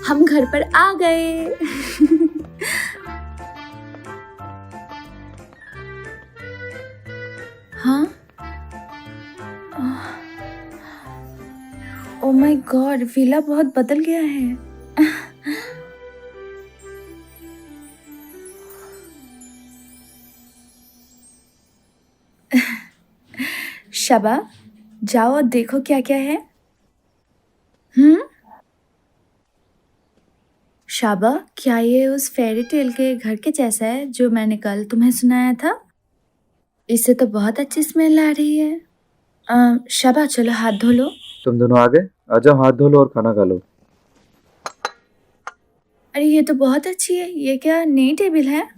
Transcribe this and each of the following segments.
हम घर पर आ गए। हाँ, ओ माय गॉड, विला बहुत बदल गया है। शबा, जाओ और देखो क्या क्या है। शाबा, क्या ये उस फेरी टेल के घर के जैसा है जो मैंने कल तुम्हें सुनाया था? इससे तो बहुत अच्छी स्मेल आ रही है। शाबा, चलो हाथ धो लो। तुम दोनों आ गए? आ जाओ, हाथ धो लो और खाना खा लो। अरे ये तो बहुत अच्छी है। ये क्या नई टेबल है?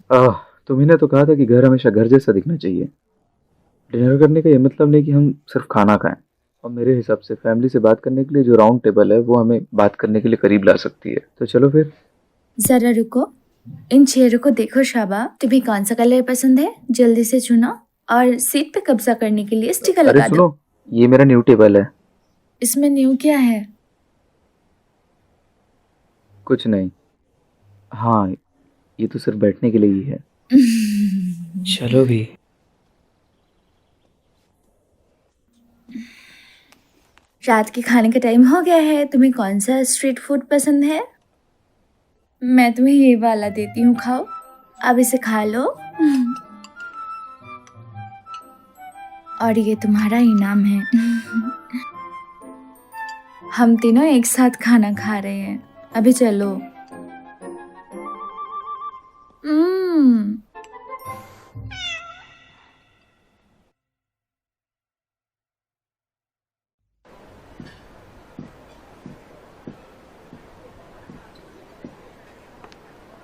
तुम्ही ने तो कहा था कि घर हमेशा घर जैसा दिखना चाहिए। डिनर करने का ये मतलब नहीं कि हम सिर्फ खाना खाएं। और मेरे हिसाब से फैमिली से बात करने के लिए जो राउंड टेबल है वो हमें बात करने के लिए करीब ला सकती है। तो चलो फिर। जरा रुको, इन चेयरों को देखो शाबा। तुम्हें कौन सा कलर पसंद है? जल्दी से चुनो और सीट पे कब्जा करने के लिए स्टिकर अरे लगा दो। सुनो, ये मेरा न्यू टेबल है। इसमें न्यू क्या है? कुछ नहीं। हाँ, ये तो सिर्फ बैठने के लिए ही है। चलो भी। रात के खाने का टाइम हो गया है। तुम्हें कौन सा स्ट्रीट फूड पसंद है? मैं तुम्हें ये वाला देती हूँ, खाओ। अब इसे खा लो। और ये तुम्हारा इनाम है। हम तीनों एक साथ खाना खा रहे हैं। अभी चलो।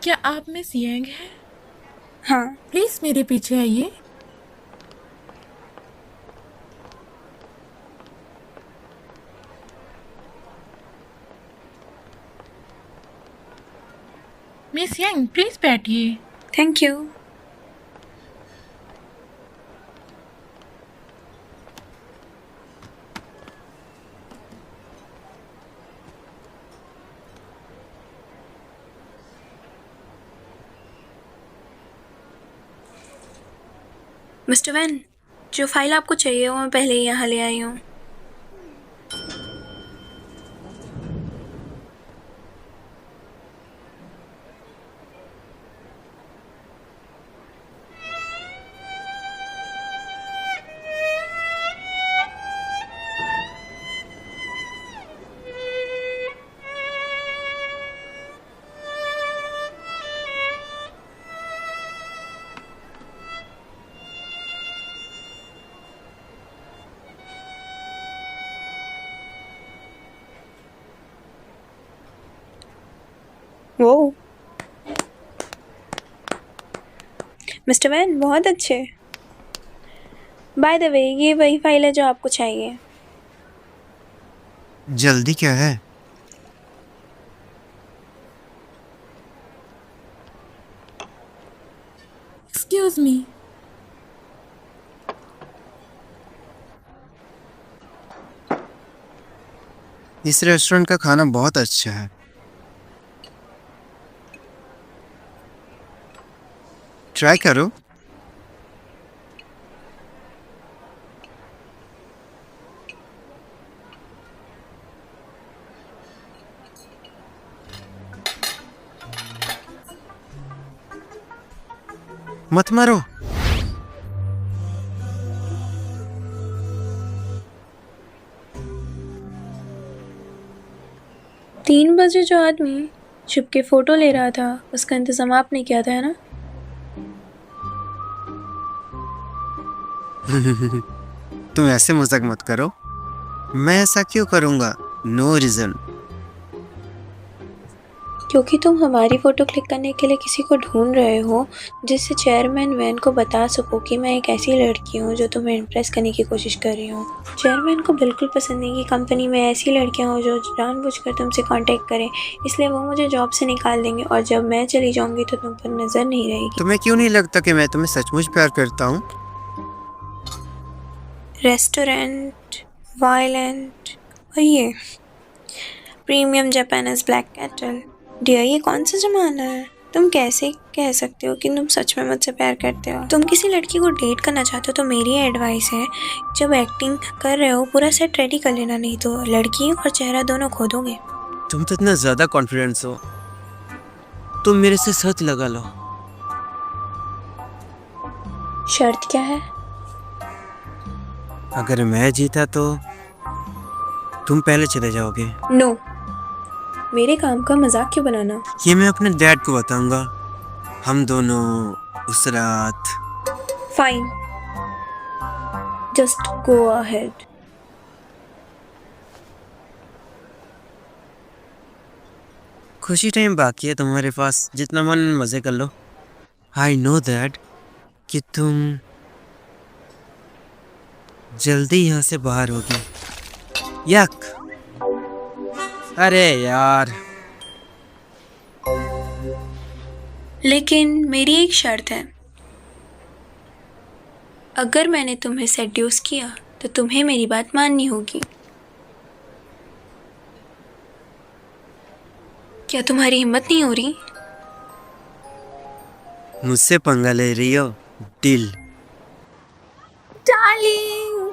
क्या आप मिस यंग हैं? हाँ। प्लीज मेरे पीछे आइए। मिस यंग, प्लीज बैठिए। Thank you. मिस्टर वैन, जो फाइल आपको चाहिए वो मैं पहले ही यहाँ ले आई हूँ। वो मिस्टर वैन, बहुत अच्छे। बाय द वे, ये वही फाइल है जो आपको चाहिए। जल्दी क्या है? Excuse me. इस रेस्टोरेंट का खाना बहुत अच्छा है। ट्राई करो। मत मारो। तीन बजे जो आदमी छुप के फोटो ले रहा था, उसका इंतजाम आपने किया था, है ना? तुम ऐसे मजाक मत करो। मैं ऐसा क्यों करूंगा? No reason. क्योंकि तुम हमारी फ़ोटो क्लिक करने के लिए किसी को ढूंढ रहे हो जिससे चेयरमैन वैन को बता सको कि मैं एक ऐसी लड़की हूँ जो तुम्हें इम्प्रेस करने की कोशिश कर रही हूँ। चेयरमैन को बिल्कुल पसंद नहीं कि कंपनी में ऐसी लड़कियाँ हो जो जानबूझकर तुमसे कांटेक्ट करें, इसलिए वो मुझे जॉब से निकाल देंगे और जब मैं चली जाऊँगी तो तुम पर नज़र नहीं रहेगी। तुम्हें क्यों नहीं लगता कि मैं तुम्हें सचमुच प्यार करता हूँ? रेस्टोरेंट, वायलेंट और ये premium Japanese black cattle, dear, ये कौन सा जमाना है? तुम कैसे कह सकते हो कि तुम सच में मुझसे प्यार करते हो? तुम किसी लड़की को डेट करना चाहते हो तो मेरी एडवाइस है, जब एक्टिंग कर रहे हो पूरा सेट रेडी कर लेना, नहीं तो लड़की और चेहरा दोनों खो दोगे। तुम तो इतना ज्यादा कॉन्फिडेंस हो, तुम मेरे से शर्त लगा लो। शर्त क्या है? अगर मैं जीता तो तुम पहले चले जाओगे। नो, मेरे काम का मजाक क्यों बनाना? ये मैं अपने डैड को बताऊंगा। हम दोनों उस रात। Fine, just go ahead. खुशी टाइम बाकी है तुम्हारे पास, जितना मन मजे कर लो। आई नो दैट कि तुम जल्दी यहाँ से बाहर होगी। यक, अरे यार। लेकिन मेरी एक शर्त है, अगर मैंने तुम्हें सेड्यूस किया तो तुम्हें मेरी बात माननी होगी। क्या तुम्हारी हिम्मत नहीं हो रही? मुझसे पंगा ले रही हो? डील। Darling,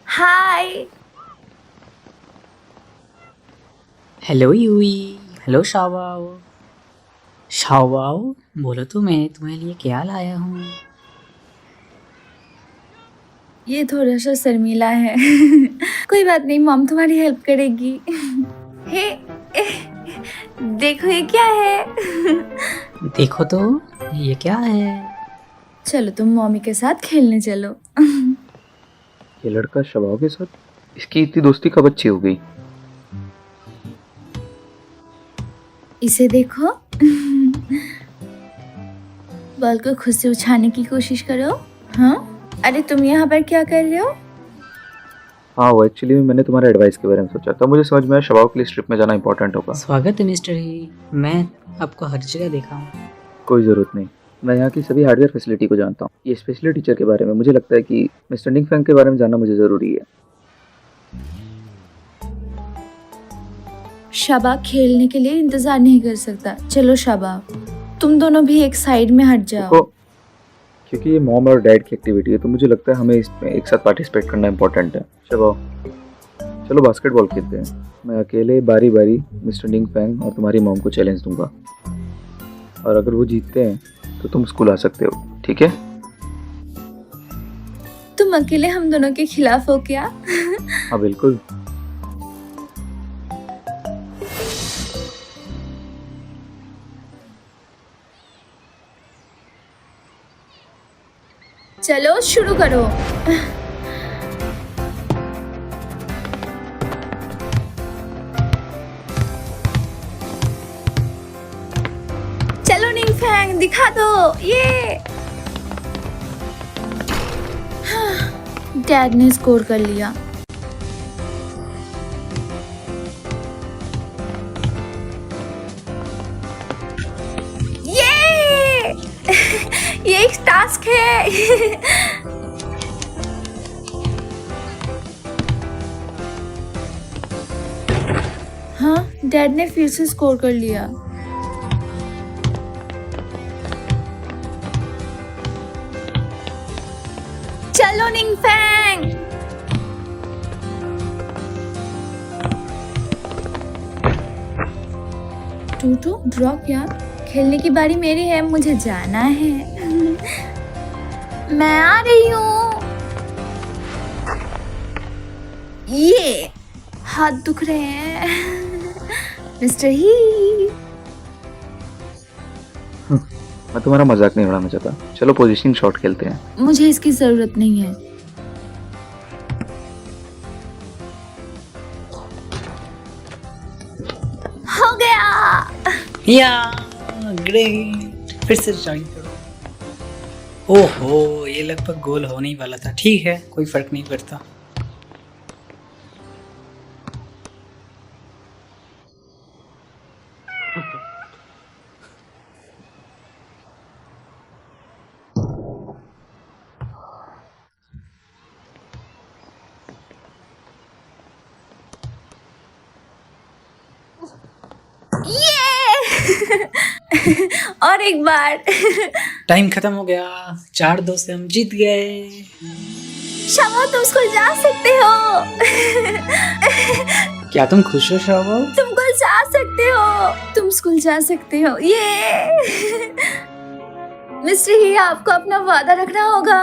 hi. हेलो यूई। हेलो शावाओ। शावाओ, बोलो तो मैं तुम्हारे लिए क्या लाया हूँ। ये थोड़ा सा शर्मीला है। कोई बात नहीं, मॉम तुम्हारी हेल्प करेगी। हे, देखो ये क्या है। देखो तो, ये क्या है। चलो तुम मम्मी के साथ खेलने चलो। ये लड़का शबाव के साथ, इसकी इतनी दोस्ती कब अच्छी हो गई? इसे देखो। बाल को खुद से उछालने की कोशिश करो। हाँ, अरे तुम यहाँ पर क्या कर रहे हो? हाँ, वो एक्चुअली मैंने तुम्हारे एडवाइस के बारे में सोचा था। मुझे समझ में आया शबाव के लिए इस ट्रिप में जाना इंपॉर्टेंट होगा। स्वागत है मिस्टर ही, मैं आपको हर जगह देखा हूँ। कोई ज़रूरत नहीं, मैं यहाँ की सभी हार्डवेयर फैसिलिटी को जानता हूँ। ये स्पेशली टीचर के बारे में मुझे लगता है कि मिस्टर निंग फैंग के बारे में जानना मुझे ज़रूरी है। शाबा खेलने के लिए इंतजार नहीं कर सकता। चलो शाबा, तुम दोनों भी एक साइड में हट जाओ। देखो, क्योंकि ये मॉम और डैड की एक्टिविटी है तो मुझे लगता है हमें इसमें एक साथ पार्टिसिपेट करना इंपॉर्टेंट है। चलो बास्केटबॉल खेलते हैं। मैं अकेले बारी बारी मिस्टर निंग फैंग और तुम्हारी मॉम को चैलेंज दूंगा, और अगर वो जीतते हैं तो तुम स्कूल आ सकते हो, ठीक है? तुम अकेले हम दोनों के खिलाफ हो क्या? हाँ बिल्कुल। चलो शुरू करो। चलो निंग फैंग, दिखा दो ये। डैड ने स्कोर कर लिया। ये ये एक टास्क है। हाँ, डैड ने फिर से स्कोर कर लिया। चलो निंग फैंग। टूटू ड्रॉ क्या? खेलने की बारी मेरी है, मुझे जाना है। मैं आ रही हूँ। ये हाथ दुख रहे हैं। मिस्टर ही, मैं तुम्हारा मजाक नहीं उड़ाना चाहता। चलो पोजीशनिंग शॉट खेलते हैं। मुझे इसकी जरूरत नहीं है। हो गया। या ग्रेट, फिर से ज्वाइन करो। ओहो, ये लगभग गोल होने ही वाला था। ठीक है, कोई फर्क नहीं पड़ता। और एक बार। टाइम खत्म हो गया, 4-2 से हम जीत गए। शबा तुम स्कूल जा सकते हो। क्या तुम खुश हो शाबा? तुम स्कूल जा सकते हो, तुम स्कूल जा सकते हो। ये मिस्टर ही आपको अपना वादा रखना होगा।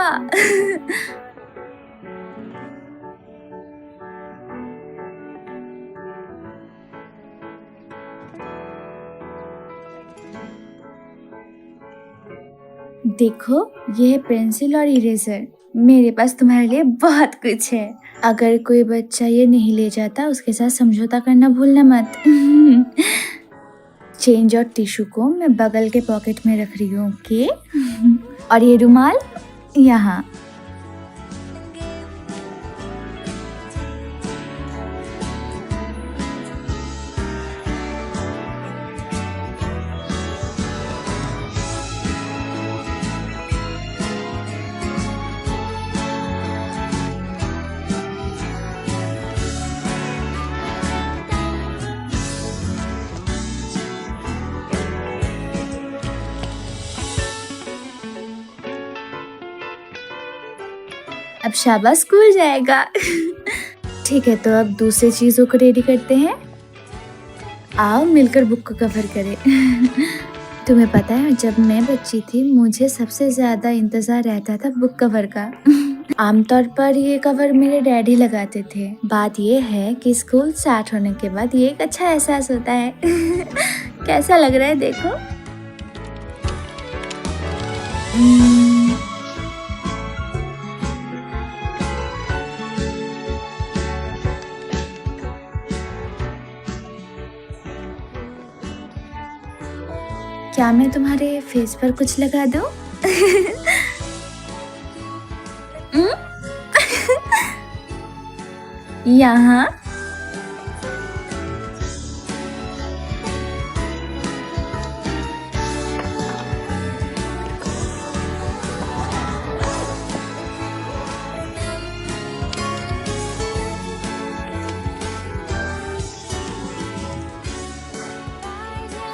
देखो, ये है पेंसिल और इरेजर। मेरे पास तुम्हारे लिए बहुत कुछ है। अगर कोई बच्चा ये नहीं ले जाता, उसके साथ समझौता करना भूलना मत। चेंज और टिश्यू को मैं बगल के पॉकेट में रख रही हूँ, ओके? और ये रुमाल यहाँ। अब शाबाश स्कूल जाएगा। ठीक है, तो अब दूसरी चीजों को रेडी करते हैं। आओ मिलकर बुक को कवर करें। तुम्हें पता है, जब मैं बच्ची थी मुझे सबसे ज्यादा इंतजार रहता था बुक कवर का। आमतौर पर ये कवर मेरे डैडी लगाते थे। बात ये है कि स्कूल स्टार्ट होने के बाद ये एक अच्छा एहसास होता है। कैसा लग रहा है देखो। क्या मैं तुम्हारे फेस पर कुछ लगा दूं? यहाँ।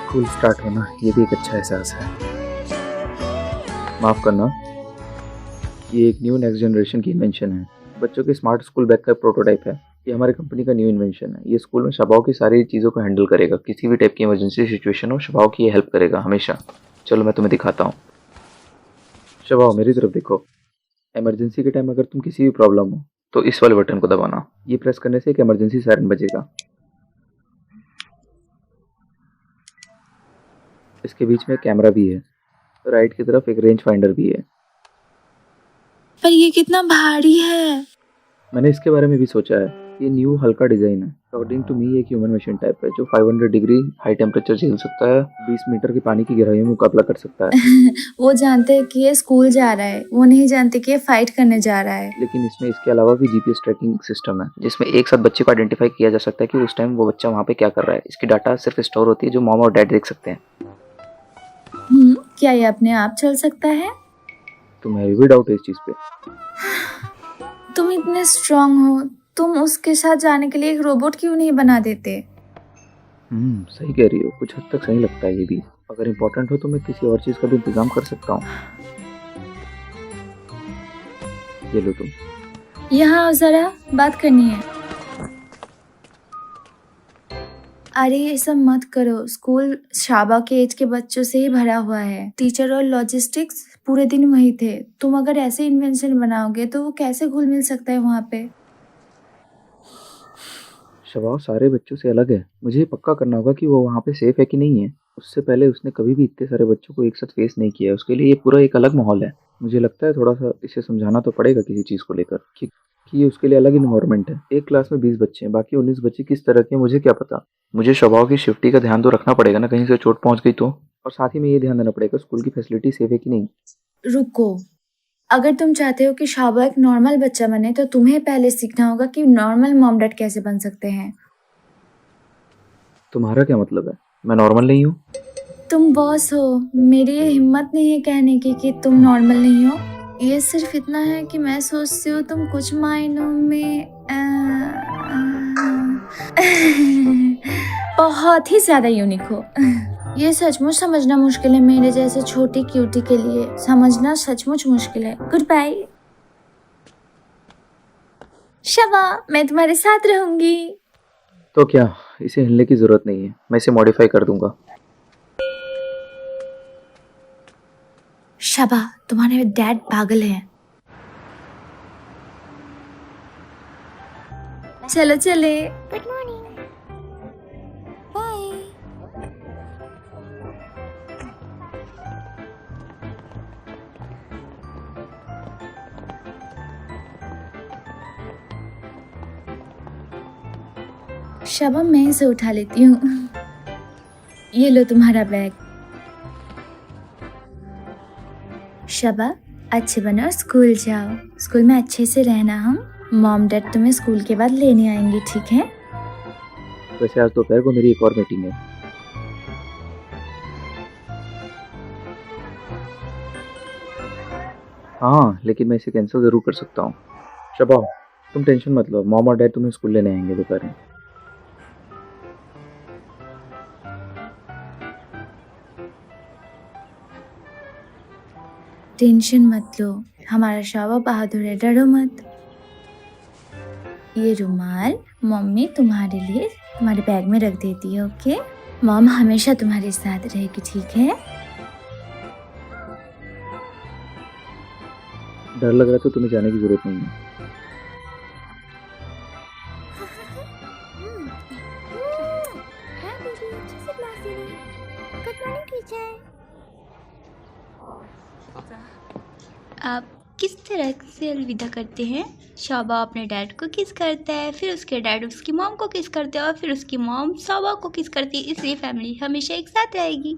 स्कूल स्टार्ट होना ये भी एक अच्छा एहसास है। माफ़ करना, ये एक न्यू नेक्स्ट जनरेशन की इन्वेंशन है। बच्चों के स्मार्ट स्कूल बैग का प्रोटोटाइप है। ये हमारी कंपनी का न्यू इन्वेंशन है। ये स्कूल में शबाव की सारी चीज़ों को हैंडल करेगा। किसी भी टाइप की इमरजेंसी सिचुएशन हो, शबाव की ये हेल्प करेगा हमेशा। चलो मैं तुम्हें दिखाता हूँ। शबाव मेरी तरफ देखो। इमरजेंसी के टाइम अगर तुम किसी भी प्रॉब्लम हो तो इस वाले बटन को दबाना। ये प्रेस करने से एक इमरजेंसी सायरन बजेगा। इसके बीच में कैमरा भी है। राइट की तरफ एक रेंज फाइंडर भी है। पर ये कितना भारी है। मैंने इसके बारे में भी सोचा है। ये न्यू हल्का डिजाइन है। अकॉर्डिंग टू मी एक ह्यूमन मशीन टाइप है जो 500 डिग्री हाई टेम्परेचर झेल सकता है, 20 मीटर की पानी की गहराई में मुकाबला कर सकता है। वो जानते हैं कि ये स्कूल जा रहा है, वो नहीं जानते कि ये फाइट करने जा रहा है। लेकिन इसमें इसके अलावा भी जीपीएस ट्रैकिंग सिस्टम है, जिसमें एक साथ बच्चे को आइडेंटिफाई किया जा सकता है कि उस टाइम वो बच्चा वहाँ पे क्या कर रहा है। इसकी डाटा सिर्फ स्टोर होती है जो मॉम और डैड देख सकते हैं। क्या ये अपने आप चल सकता है? तुम्हें भी डाउट है इस चीज पे? तुम इतने स्ट्रांग हो, तुम उसके साथ जाने के लिए एक रोबोट क्यों नहीं बना देते? सही कह रही हो। कुछ हद तक सही लगता है ये भी। अगर इम्पोर्टेंट हो तो मैं किसी और चीज का भी इंतजाम कर सकता हूँ। ये लो तुम। यहाँ आओ जरा, बात करनी है। अरे ये सब मत करो। स्कूल शाबा के एज के बच्चों से ही भरा हुआ है। टीचर और लॉजिस्टिक्स पूरे दिन वही थे। तुम अगर ऐसे इन्वेंशन बनाओगे तो वो कैसे घुल मिल सकता है वहाँ पे? शबाव सारे बच्चों से अलग है। मुझे ये पक्का करना होगा कि वो वहाँ पे सेफ है कि नहीं है। उससे पहले उसने कभी भी इतने सारे बच्चों को एक साथ फेस नहीं किया है। उसके लिए ये पूरा एक अलग माहौल है। मुझे लगता है थोड़ा सा इसे समझाना तो पड़ेगा किसी चीज़ को लेकर कि ये उसके लिए अलग इन्वायरमेंट है। एक क्लास में 20 बच्चे हैं, बाकी 19 बच्चे किस तरह के हैं मुझे क्या पता। मुझे शबाव की सेफ्टी का ध्यान तो रखना पड़ेगा ना, कहीं से चोट पहुँच गई तो। और साथ ही में ये ध्यान देना पड़ेगा स्कूल की फैसिलिटी सेफ है कि नहीं। रुको, अगर तुम चाहते हो कि शाबा एक नॉर्मल बच्चा बने तो तुम्हें पहले सीखना होगा कि नॉर्मल मॉम डैड कैसे बन सकते हैं। तुम्हारा क्या मतलब है? मैं नॉर्मल नहीं हूँ? तुम बॉस हो, मेरी ये हिम्मत नहीं है कहने की कि तुम नॉर्मल नहीं हो। ये सिर्फ इतना है कि मैं सोचती हूँ तुम कुछ मायनों में बहुत ही ज्यादा यूनिक हो। ये सचमुच समझना मुश्किल है, मेरे जैसे छोटी क्यूटी के लिए समझना सचमुच मुश्किल है। गुड बाय शबा, मैं तुम्हारे साथ रहूंगी। तो क्या, इसे हिलने की जरूरत नहीं है, मैं इसे मॉडिफाई कर दूंगा। शबा, तुम्हारे डैड पागल हैं। चलो चले। Good morning. बाय। शबा, मैं इसे उठा लेती हूँ। ये लो तुम्हारा बैग। शबा, अच्छे बनो और स्कूल जाओ। स्कूल में अच्छे से रहना। हम मॉम डैड तुम्हें स्कूल के बाद लेने आएंगे, ठीक है? वैसे आज दोपहर को मेरी एक और मीटिंग है। हाँ, लेकिन मैं इसे कैंसिल जरूर कर सकता हूँ। शबा, तुम टेंशन मत लो, मॉम और डैड तुम्हें स्कूल लेने आएंगे दोपहर में। टेंशन मत लो, हमारा शाबा बहादुर है, डरो मत। ये रुमाल मम्मी तुम्हारे लिए तुम्हारे बैग में रख देती है, ओके? मॉम हमेशा तुम्हारे साथ रहेगी, ठीक है? डर लग रहा है तो तुम्हें जाने की जरूरत नहीं है। आप किस तरह से अलविदा करते हैं? शाबा अपने डैड को किस करता है, फिर उसके डैड उसकी मॉम को किस करते हैं और फिर उसकी मॉम शाबा को किस करती है। इसलिए फैमिली हमेशा एक साथ रहेगी।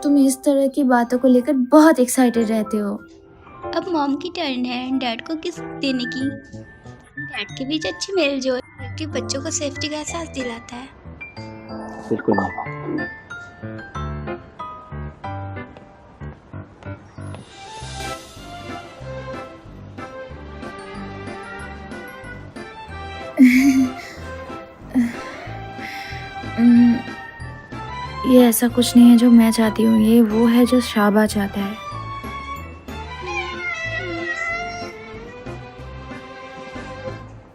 तुम इस तरह की बातों को लेकर बहुत एक्साइटेड रहते हो। अब मॉम की टर्न है डैड को किस देने की। डैड के बीच अच्छी मेल जोल कि बच्चों को सेफ्टी का एहसास दिलाता है। बिल्कुल नहीं। ये ऐसा कुछ नहीं है जो मैं चाहती हूँ, ये वो है जो शाबा चाहता है।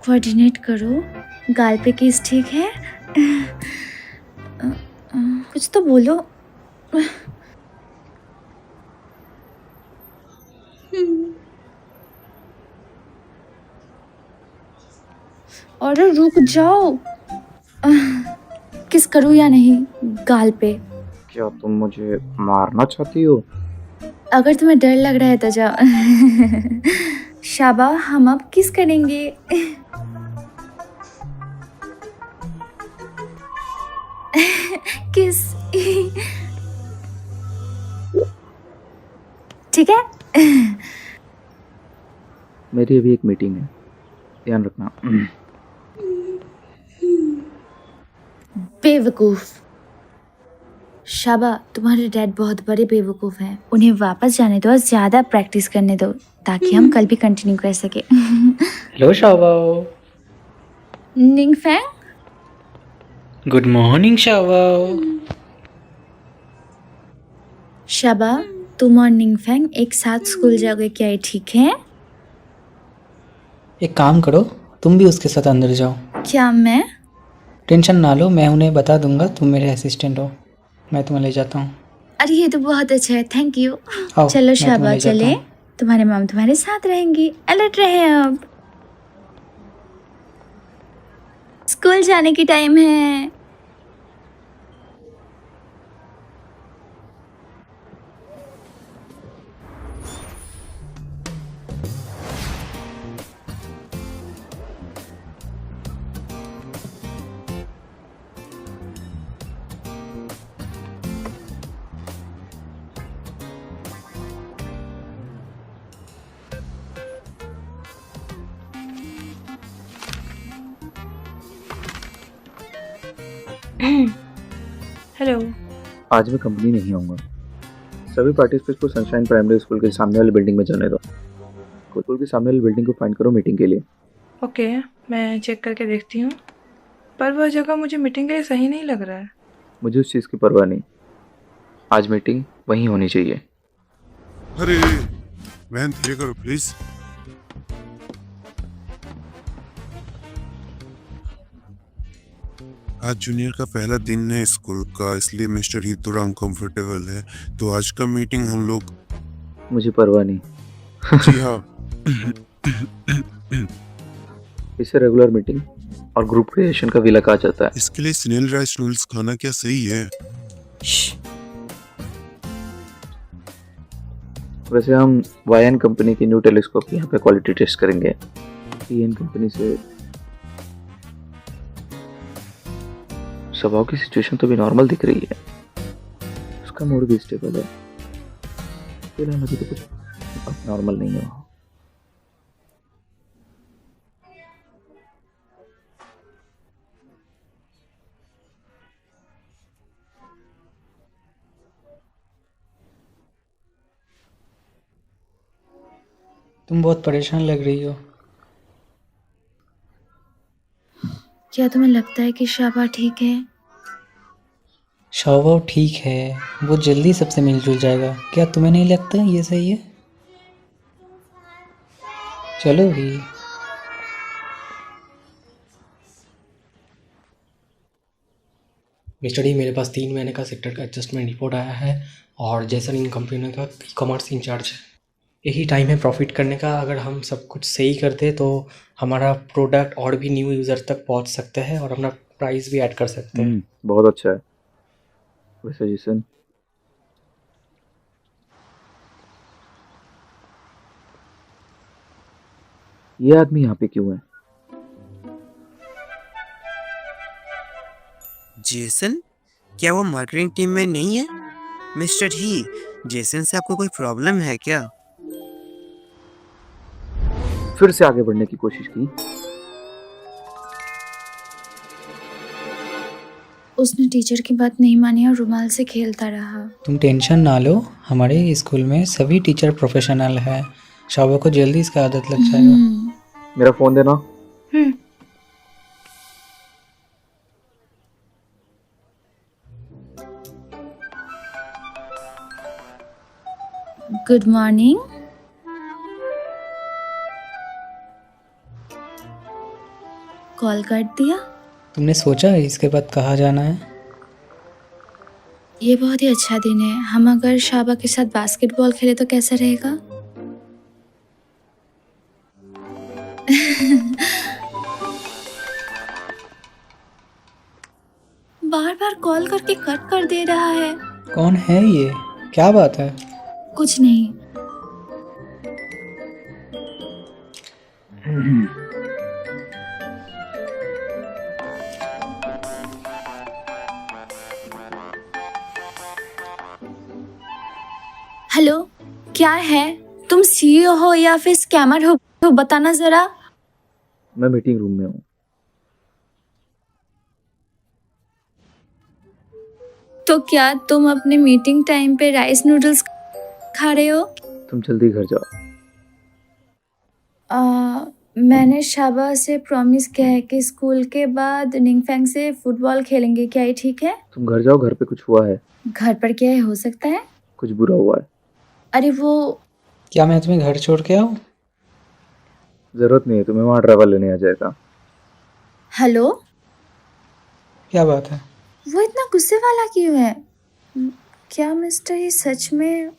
कोऑर्डिनेट करो। गाल पे किस ठीक है? कुछ तो बोलो। और रुक जाओ। किस करूँ या नहीं गाल पे? क्या तुम मुझे मारना चाहती हो? अगर तुम्हें डर लग रहा है तो जाओ। शाबा, हम अब किस करेंगे? किस? ठीक है? मेरी अभी एक मीटिंग है, ध्यान रखना। बेवकूफ। शाबा, तुम्हारे डैड बहुत बड़े बेवकूफ हैं। उन्हें वापस जाने दो और ज्यादा प्रैक्टिस करने दो ताकि हम कल भी कंटिन्यू कर सके। हेलो शाबा। निंगफैंग, गुड मॉर्निंग शाबा। शाबा, तुम और निंगफैंग एक साथ स्कूल जाओगे क्या? ये ठीक है? एक काम करो, तुम भी उसके साथ अंदर जाओ। क्या मैं? टेंशन ना लो, मैं उन्हें बता दूंगा तुम मेरे असिस्टेंट हो। मैं तुम्हें ले जाता हूँ। अरे ये तो बहुत अच्छा है, थैंक यू। आओ, चलो मैं शाबा, तुम्हें ले जाता चले। हूँ। तुम्हारे मॉम तुम्हारे साथ रहेंगी। अलर्ट रहे अब। स्कूल जाने की टाइम है। हेलो। आज मैं कंपनी नहीं आऊँगा। सभी पार्टिसिपेंट्स को सनशाइन प्राइमरी स्कूल के सामने वाली बिल्डिंग में जाने दो। स्कूल के सामने वाली बिल्डिंग को फाइंड करो मीटिंग के लिए। ओके, मैं चेक करके देखती हूँ, पर वह जगह मुझे मीटिंग के लिए सही नहीं लग रहा है। मुझे उस चीज़ की परवाह नहीं। आज मीटिंग वहीं होनी चाहिए। अरे वैन धीरे करो प्लीज। आज जूनियर का पहला दिन है स्कूल का, इसलिए मिस्टर ही थोड़ा अनकंफर्टेबल है। तो आज का मीटिंग हम लोग। मुझे परवाह नहीं। जी हाँ। इसे रेगुलर मीटिंग और ग्रुप क्रिएशन का विला कहा जाता है। इसके लिए स्नेल राइस नूडल्स खाना क्या सही है? वैसे हम वायन कंपनी की न्यू टेलीस्कोप यहाँ पे क्वालिटी टेस्ट करेंगे। टीएन कंपनी से स्वभाव की सिचुएशन तो भी नॉर्मल दिख रही है, उसका मूड भी स्टेबल है। फिलहाल अभी तो कुछ नॉर्मल नहीं है वहाँ। तुम बहुत परेशान लग रही हो। क्या तुम्हें लगता है कि शाबा ठीक है? स्वभाव ठीक है, वो जल्दी सबसे मिलजुल जाएगा। क्या तुम्हें नहीं लगता ये सही है? चलो भी। मिस्टर डी, मेरे पास 3 महीने का सेक्टर का एडजस्टमेंट रिपोर्ट आया है और जैसन इन कंपनी का ई कॉमर्स इंचार्ज है। यही टाइम है प्रॉफिट करने का। अगर हम सब कुछ सही करते तो हमारा प्रोडक्ट और भी न्यू यूज़र तक पहुंच सकते हैं और अपना प्राइस भी ऐड कर सकते हैं। बहुत अच्छा है। वैसे जिसन, ये आदमी यहाँ पे क्यों है? जेसन? क्या वो मार्केटिंग टीम में नहीं है? मिस्टर ही, जेसन से आपको कोई प्रॉब्लम है क्या? फिर से आगे बढ़ने की कोशिश की। उसने टीचर की बात नहीं मानी और रुमाल से खेलता रहा। तुम टेंशन ना लो, हमारे स्कूल में सभी टीचर प्रोफेशनल है। शोभा को जल्दी इसका आदत लग जाएगा। मेरा फोन देना। Good morning. कॉल काट दिया। तुमने सोचा है इसके बाद कहाँ जाना है? ये बहुत ही अच्छा दिन है। हम अगर शाबा के साथ बास्केटबॉल खेले तो कैसा रहेगा? बार बार कॉल करके कट कर दे रहा है। कौन है ये? क्या बात है? कुछ नहीं। हेलो, क्या है? तुम सीईओ हो या फिर स्कैमर हो? तो बताना जरा। मैं मीटिंग रूम में हूँ। तो क्या तुम अपने मीटिंग टाइम पे राइस नूडल्स खा रहे हो? तुम जल्दी घर जाओ। मैंने शाबा से प्रॉमिस किया है कि स्कूल के बाद निंगफैंग से फुटबॉल खेलेंगे। क्या ये ठीक है? तुम घर जाओ, घर पे कुछ हुआ है। घर पर क्या है? हो सकता है कुछ बुरा हुआ है। अरे वो, क्या मैं तुम्हें घर छोड़ के आऊँ? जरूरत नहीं है, तुम्हें वहाँ ड्राइवर लेने आ जाएगा। हेलो, क्या बात है? वो इतना गुस्से वाला क्यों है? क्या मिस्टर ये सच में?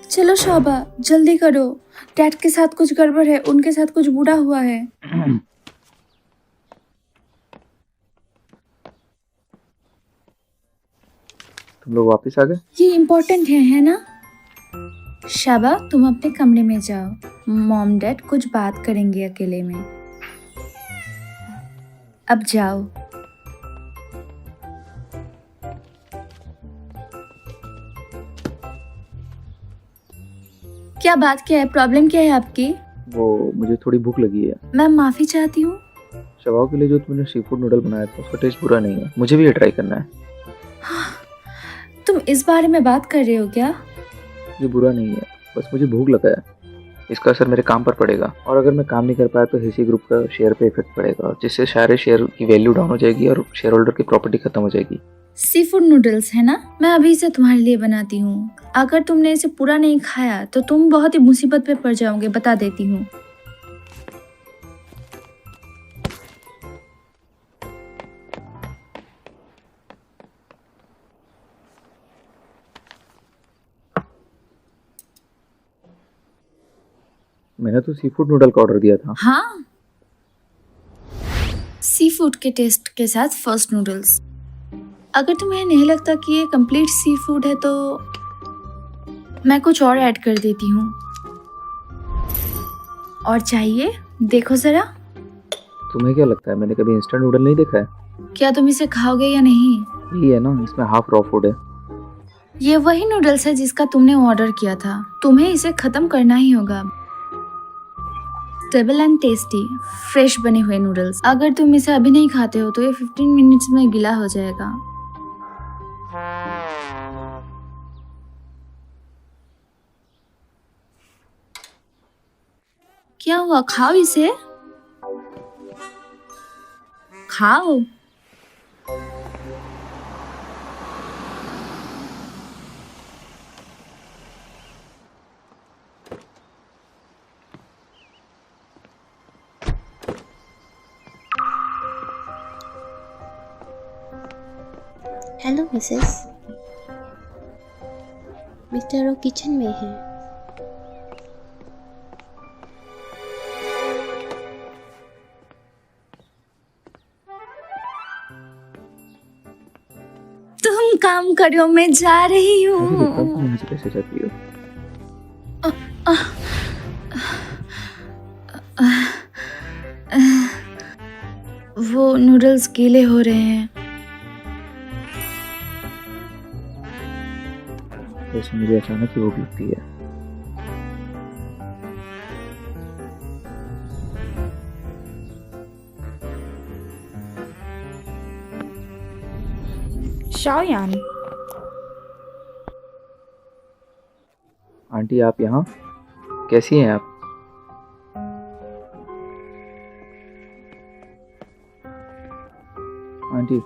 चलो शोभा, जल्दी करो। डैड के साथ कुछ गड़बड़ है, उनके साथ कुछ बुरा हुआ है। तुम लोग वापस आ गए? ये इम्पोर्टेंट है ना? शाबा, तुम अपने कमरे में जाओ। मॉम डैड कुछ बात करेंगे अकेले में। अब जाओ। क्या बात, क्या है, प्रॉब्लम क्या है आपकी? वो मुझे थोड़ी भूख लगी है। मैं माफी चाहती हूँ। शबाव के लिए जो तुमने सी फूड नूडल बनाया था उसका टेस्ट बुरा नहीं है, मुझे भी ये ट्राई करना है। तुम इस बारे में बात कर रहे हो क्या? ये बुरा नहीं है, बस मुझे भूख लगा है। इसका असर मेरे काम पर पड़ेगा, और अगर मैं काम नहीं कर पाया तो हिसी ग्रुप का शेयर पे इफेक्ट पड़ेगा, जिससे सारे शेयर की वैल्यू डाउन हो जाएगी और शेयर होल्डर की प्रॉपर्टी खत्म हो जाएगी। सी फूड नूडल्स है ना, मैं अभी इसे तुम्हारे लिए बनाती हूँ। अगर तुमने इसे पूरा नहीं खाया तो तुम बहुत ही मुसीबत में पड़ जाओगे, बता देती हूँ। मैंने तो सी फूड नूडल का ऑर्डर दिया था। हाँ, सी फूड के टेस्ट के साथ फर्स्ट नूडल्स। अगर तुम्हें नहीं लगता कि ये कंप्लीट सी फूड है तो मैं कुछ और ऐड कर देती हूँ। और चाहिए? देखो जरा। तुम्हें क्या लगता है, मैंने कभी इंस्टेंट नूडल नहीं देखा है? क्या तुम इसे खाओगे या नहीं? यही है ना, इसमें हाफ रॉ फूड है। ये वही नूडल्स है जिसका तुमने ऑर्डर किया था। तुम्हें इसे खत्म करना ही होगा। स्टेबल एंड टेस्टी फ्रेश बने हुए नूडल्स। अगर तुम इसे अभी नहीं खाते हो तो ये 15 मिनट्स में गीला हो जाएगा। क्या हुआ, खाओ इसे, खाओ। हेलो मिसेस, मिस्टर रो किचन में है। तुम काम करो, मैं जा रही मैं भी देखता हूँ हूँ। तुम यहाँ से कैसे जाती हो। वो नूडल्स गीले हो रहे हैं। वैसे मुझे अचानक ही भूख लगती है। शाओयान, आंटी आप यहाँ? कैसी हैं आप? आंटी,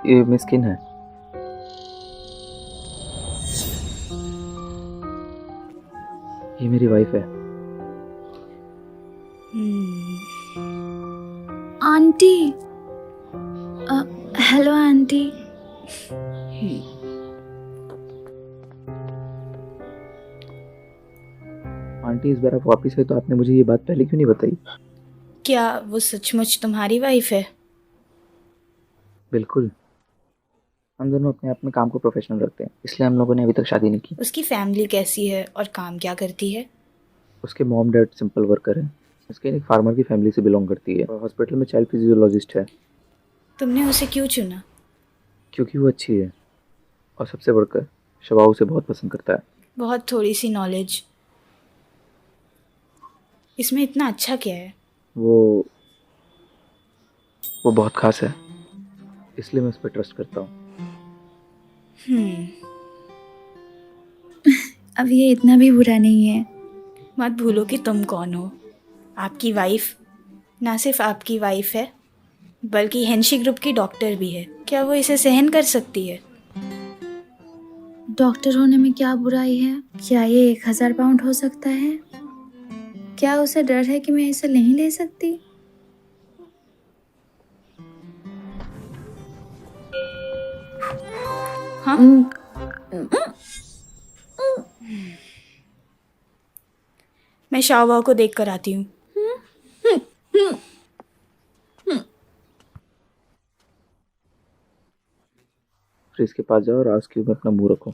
ये मिस किन है? ये मेरी वाइफ है। आंटी। Hello aunty. आंटी इस बार आप वापस आए तो आपने मुझे ये बात पहले क्यों नहीं बताई? क्या वो सचमुच तुम्हारी वाइफ है? बिल्कुल, हम दोनों अपने आप में काम को प्रोफेशनल रखते हैं, इसलिए हम लोगों ने अभी तक शादी नहीं की। उसकी फैमिली कैसी है और काम क्या करती है? उसके मॉम डैड सिंपल वर्कर हैं। उसके एक फार्मर की फैमिली से बिलोंग करती है और हॉस्पिटल में चाइल्ड फिजियोलॉजिस्ट है। तुमने उसे क्यों चुना? क्योंकि वो अच्छी है, और सबसे बढ़कर शबाव उसे बहुत पसंद करता है। बहुत थोड़ी सी नॉलेज, इसमें इतना अच्छा क्या है? वो बहुत खास है, इसलिए मैं उस पर ट्रस्ट करता हूँ। अब ये इतना भी बुरा नहीं है। मत भूलो कि तुम कौन हो। आपकी वाइफ ना सिर्फ आपकी वाइफ है बल्कि हेंशी ग्रुप की डॉक्टर भी है। क्या वो इसे सहन कर सकती है? डॉक्टर होने में क्या बुराई है? क्या ये 1000 पाउंड हो सकता है? क्या उसे डर है कि मैं इसे नहीं ले सकती? हाँ? मैं शावा को देख कर आती हूँ। फ्रिज के पास जाओ और आइस क्यूब में अपना मुंह रखो।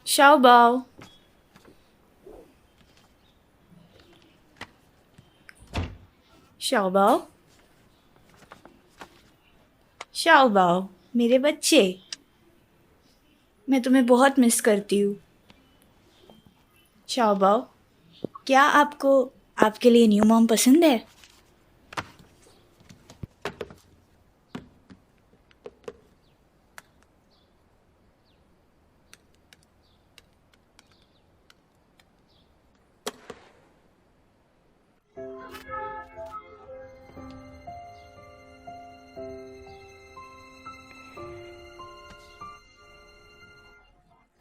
शाओ बाओ, शाओ बाओ, शाओ बाओ, मेरे बच्चे, मैं तुम्हें बहुत मिस करती हूँ। शाओ बाओ, क्या आपको आपके लिए न्यू मॉम पसंद है?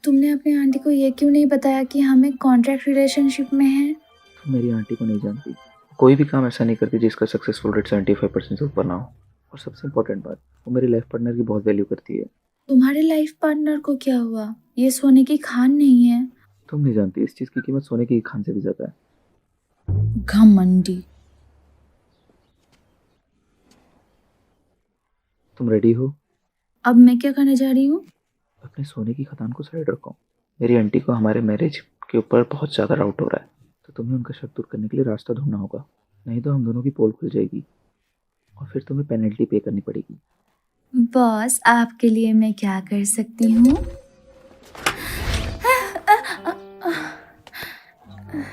तुमने अपनी आंटी को ये क्यों नहीं बताया कि हम एक कॉन्ट्रैक्ट रिलेशनशिप में हैं? तुम मेरी आंटी को नहीं जानती, कोई भी काम ऐसा नहीं करती जिसका सक्सेसफुल रेट 75% से ऊपर ना हो। और सबसे इम्पोर्टेंट बात, वो मेरी लाइफ पार्टनर की बहुत वैल्यू करती है। तुम्हारे लाइफ पार्टनर को क्या हुआ? ये सोने की खान नहीं है। तुम नहीं जानती, इस चीज़ की कीमत सोने की खान से भी ज़्यादा है। घमंडी। तुम रेडी हो? अब मैं क्या करने जा रही हूँ? अपने सोने की खदान को साइड रखो। मेरी आंटी को हमारे मैरिज के ऊपर बहुत ज़्यादा डाउट हो रहा है, तो तुम्हें उनका शक दूर करने के लिए रास्ता ढूंढना होगा, नहीं तो हम दोनों की पोल खुल जाएगी और फिर तुम्हें पेनल्टी पे करनी पड़ेगी। बॉस, आपके लिए मैं क्या कर सकती हूँ?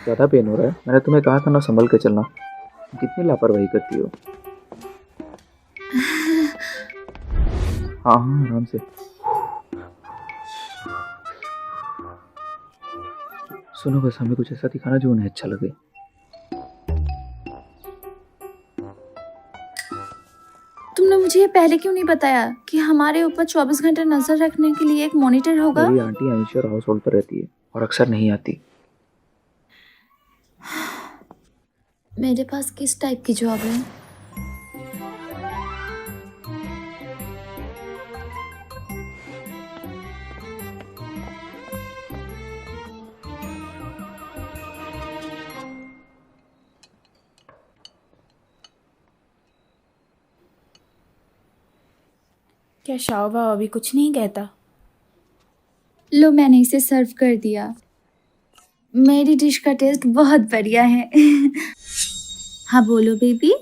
ज़्यादा पेन हो रहा है? मैंने तुम्हें कहा था ना संभल के चलना। कितनी लापरवाही करती हो। हाँ हाँ, आराम से। सुनो, बस हमें कुछ ऐसा दिखाना जो उन्हें अच्छा लगे। तुमने मुझे ये पहले क्यों नहीं बताया कि हमारे ऊपर 24 घंटे नजर रखने के लिए एक मॉनिटर होगा? मेरी आंटी आइंश्योर हाउस होल्ड पर रहती है और अक्सर नहीं आती। मेरे पास किस टाइप की जॉब है? क्या शाओबा अभी कुछ नहीं कहता? लो, मैंने इसे सर्व कर दिया। मेरी डिश का टेस्ट बहुत बढ़िया है। हाँ बोलो बेबी।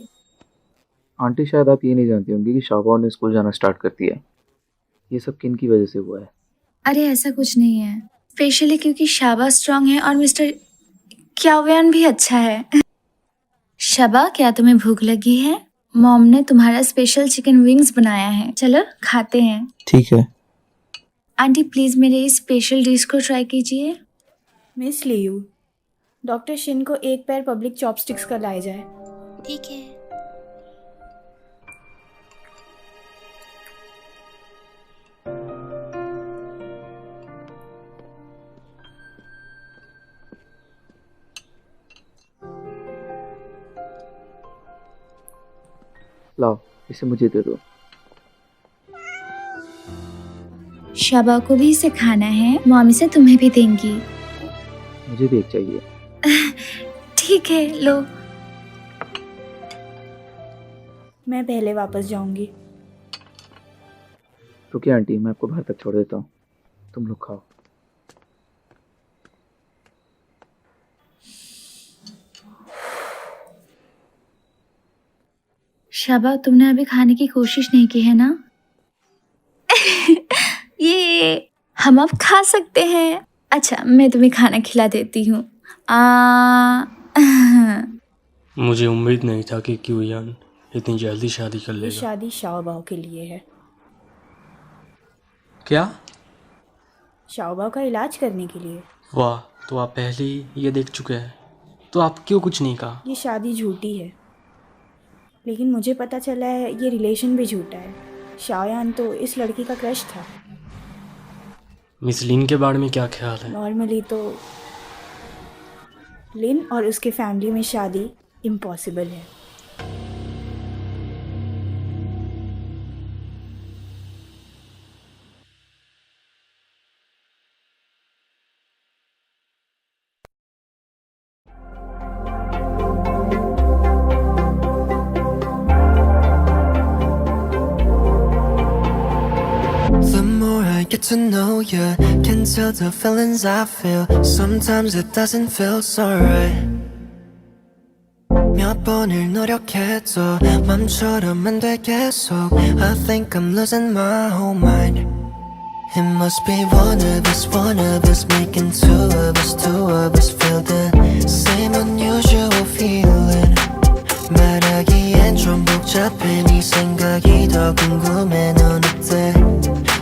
आंटी, शायद आप ये नहीं जानती होंगी कि शाबाओ ने स्कूल जाना स्टार्ट कर दिया है। ये सब किन की वजह से हुआ है? अरे ऐसा कुछ नहीं है, स्पेशली क्योंकि शाबा स्ट्रांग है और मिस्टर क्यावियन भी अच्छा है। शाबा, क्या तुम्हें भूख लगी है? मॉम ने तुम्हारा स्पेशल चिकन विंग्स बनाया है, चलो खाते हैं। ठीक है। आंटी प्लीज मेरे इस स्पेशल डिश को ट्राई कीजिए। मिस लियू, डॉक्टर शिन को एक पैर पब्लिक चॉपस्टिक्स का लाया जाए। ठीक है। लाओ, इसे मुझे दे दो। शाबा को भी इसे खाना है, मॉम इसे तुम्हें भी देंगी। मुझे भी एक चाहिए। ठीक है, लो। मैं पहले वापस जाऊंगी। रुकिए आंटी, मैं आपको बाहर तक छोड़ देता हूँ, तुम लोग खाओ। शाबा, तुमने अभी खाने की कोशिश नहीं की है ना? ये हम अब खा सकते हैं। अच्छा, मैं तुम्हें खाना खिला देती हूँ। मुझे उम्मीद नहीं था कि क्यूयान इतनी जल्दी शादी कर ये लेगा। शादी शाओबाओ के लिए है। क्या? शाओबाओ का इलाज करने के लिए। वाह, तो आप पहले ही ये देख चुके हैं, तो आप क्यों कुछ नहीं कहा? ये शादी झूठी है, लेकिन मुझे पता चला है ये रिलेशन भी झूठा है। शाओयान तो इस लड़की का क्रश था। मिस लिन के बारे में क्या ख्याल है? नॉर्मली तो लिन और उसके फैमिली में शादी इम्पॉसिबल है। get to know you. Can tell the feelings I feel. Sometimes it doesn't feel so right. 몇 번을 노력해도 맘처럼 안 돼 계속. I think I'm losing my whole mind. It must be one of us making two of us feel the same unusual feeling. 말하기엔 좀 복잡해 네 생각이 더 궁금해 넌 어때?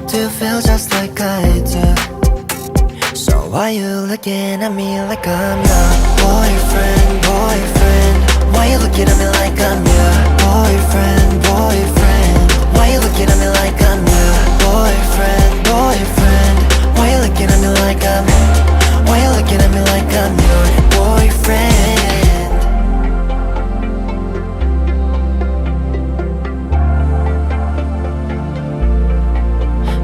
Do you feel just like I do? So why you looking at me like I'm your boyfriend? Why you looking at me like I'm your boyfriend? Why you looking at me like I'm your boyfriend? Why you looking at me like Why you looking at me like I'm your boyfriend?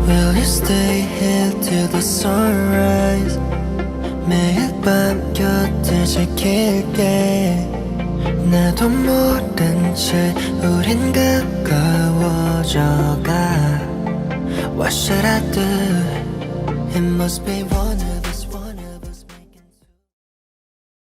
Will you stay here till the sunrise? 매일 밤 곁을 지킬게. 나도 모른 채 우린 가까워져가. What should I do? It must be one